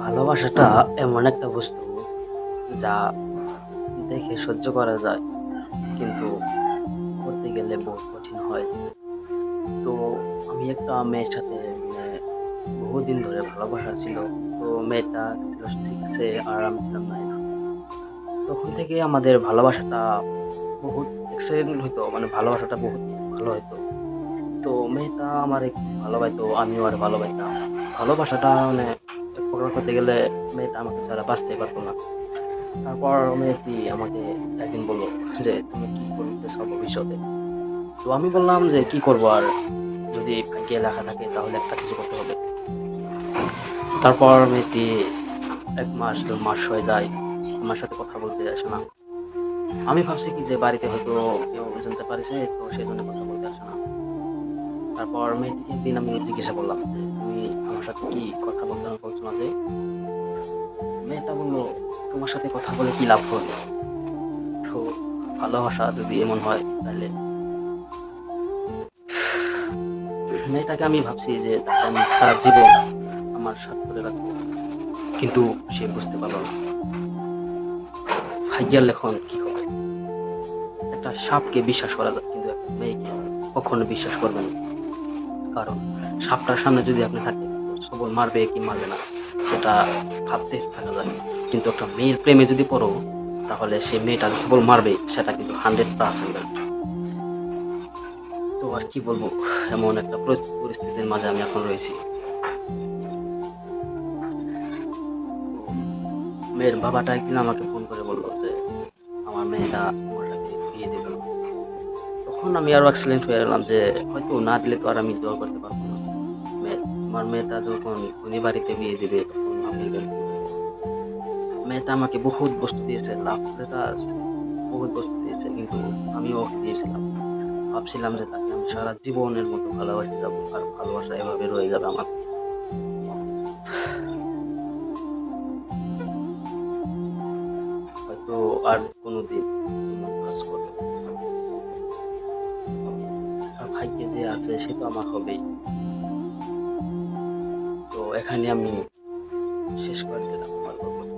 ভালোবাসাটা এমন একটা বস্তু যা দেখে সহ্য করা যায়, কিন্তু করতে গেলে বহু কঠিন হয়। তো আমি একটা মেয়ের সাথে মানে বহুদিন ধরে ভালোবাসা ছিল। তো মেয়েটা ছিল 6 আর আমি ছিলাম 9। তখন থেকে আমাদের ভালোবাসাটা বহুত এক্সেলেন্ট হইতো, মানে ভালোবাসাটা বহুত ভালো হইতো। তো মেয়েটা আমারে খুব ভালোবাসতো, আমিও আর ভালোবাসতাম। ভালোবাসাটা মানে এক প্রকার করতে গেলে মেয়েটা আমাকে ছাড়া বাঁচতে পারতো না। তারপর মেয়েটি আমাকে একদিন বললো যে, তুমি কি করতে চাও ভবিষ্যতে? তো আমি বললাম যে, কি করবো আর, যদি ভাগ্যে লেখা থাকে তাহলে একটা কিছু করতে হবে। তারপর মেয়েটি 1 মাস 2 মাস হয়ে যায়, আমার সাথে কথা বলতে আসে না। আমি ভাবছি কি যে বাড়িতে হয়তো কেউ জানতে পারেছে, তো সেই জন্য কথা বলতে আসে না। তারপর মেয়েটিকে একদিন আমি জিজ্ঞাসা করলাম যে, তুমি আমার সাথে কি কথা বলতে বলছো না যে? মেয়েটা বললো, তোমার সাথে কথা বলে কি লাভ হবে? তো ভালোবাসা যদি এমন হয় তাহলে মেয়েটাকে আমি ভাবছি যে তাকে আমি সারা জীবন আমার সাথ করে রাখবো, কিন্তু সে বুঝতে পারলো না ভাগ্যের লেখন কি হবে। একটা সাপকে বিশ্বাস করা যায়, কিন্তু একটা মেয়েকে কখনো বিশ্বাস করবেন না। কারণ সাপটার সামনে যদি আপনি থাকেন, সবল মারবে কি মারবে না সেটা ভাবতে থাকা যায়, কিন্তু একটা মেয়ের প্রেমে যদি পড়ো, তাহলে সে মেয়েটা সবল মারবে, সেটা কিন্তু 100%। তো আর কি বলবো, এমন একটা পরিস্থিতির মাঝে আমি এখন রয়েছি। মেয়ের বাবাটা একদিন আমাকে ফোন করে বললো যে, আমার মেয়েটা তোমার সাথে বিয়ে দেবে না। তখন আমি আরো এক্সিলেন্ট হয়ে গেলাম যে, হয়তো না দিলে তো আর আমি জোর করতে পারবো না। আমার মেয়েটা যখন উনি বাড়িতে বিয়ে দিবে, তখন আমি মেয়েটা আমাকে বহুত বস্তু দিয়েছে, লাভ লেটার, বহুত বস্তু দিয়েছে, কিন্তু আমিও ওকে দিয়েছিলাম। ভাবছিলাম যে তাকে আমি সারা জীবনের মতো ভালোবাসে যাবো, আর ভালোবাসা এভাবে রয়ে যাবে আমার। হয়তো আর কোনোদিন এমন কাজ করবে না। আর ভাগ্যে যে আছে সে তো আমার হবেই। তো এখানে আমি শেষ করে দিলাম আমার গল্প।